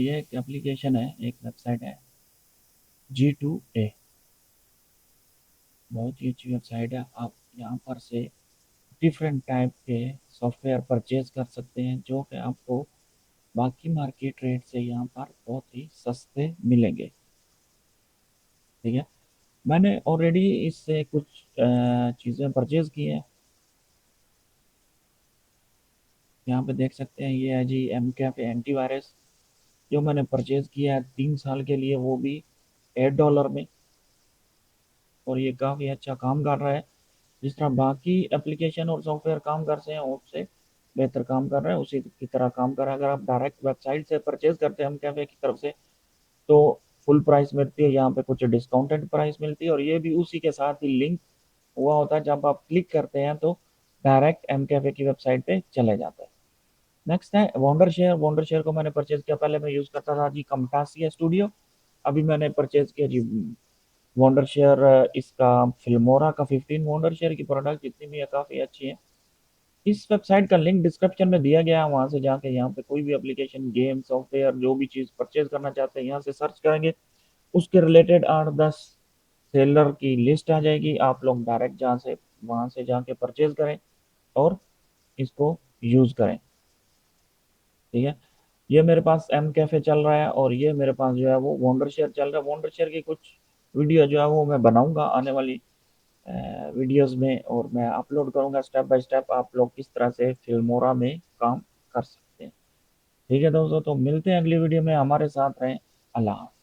ये एक एप्लीकेशन है, एक वेबसाइट है G2A। बहुत ही अच्छी वेबसाइट है। आप यहाँ पर से डिफरेंट टाइप के सॉफ्टवेयर परचेज कर सकते हैं जो कि आपको बाकी मार्केट रेट से यहाँ पर बहुत ही सस्ते मिलेंगे। ठीक है, मैंने ऑलरेडी इससे कुछ चीज़ें परचेज की हैं। यहाँ पे देख सकते हैं, ये है जी एम कैफे एंटीवायरस, जो मैंने परचेज किया है 3 साल के लिए, वो भी $8 में। और ये काफ़ी अच्छा काम कर रहा है। जिस तरह बाकी एप्लीकेशन और सॉफ्टवेयर काम करते हैं उससे बेहतर काम कर रहा है, उसी की तरह काम कर रहा है। अगर आप डायरेक्ट वेबसाइट से परचेज करते हैं हम कैफे की तरफ से, तो फुल प्राइस मिलती है, यहाँ पे कुछ डिस्काउंटेड प्राइस मिलती है, और ये भी उसी के साथ ही लिंक हुआ होता है। जब आप क्लिक करते हैं तो डायरेक्ट एम कैफे की वेबसाइट पे चले जाता है। नेक्स्ट है वंडर शेयर। वंडर शेयर को मैंने परचेज किया, पहले मैं यूज़ करता था जी कमटासिया स्टूडियो, अभी मैंने परचेज किया जी वंडर शेयर। इसका फिल्मोरा का 15 वंडर शेयर की प्रोडक्ट जितनी भी है काफ़ी अच्छी है। इस वेबसाइट का लिंक डिस्क्रिप्शन में दिया गया है, वहां से जाके यहाँ पे कोई भी एप्लीकेशन, गेम, सॉफ्टवेयर, जो भी चीज़ परचेज करना चाहते हैं यहाँ से सर्च करेंगे, उसके रिलेटेड 8-10 सेलर की लिस्ट आ जाएगी। आप लोग डायरेक्ट जहाँ से वहां से जाके परचेज करें और इसको यूज़ करें। ठीक है, ये मेरे पास एम कैफे चल रहा है, और ये मेरे पास जो है वो वंडर शेयर चल रहा है। वंडर शेयर की कुछ वीडियो जो है वो मैं बनाऊंगा आने वाली वीडियोस में, और मैं अपलोड करूंगा स्टेप बाय स्टेप आप लोग किस तरह से फिल्मोरा में काम कर सकते हैं। ठीक है दोस्तों, तो मिलते हैं अगली वीडियो में, हमारे साथ रहें। अल्लाह हाफ़िज़।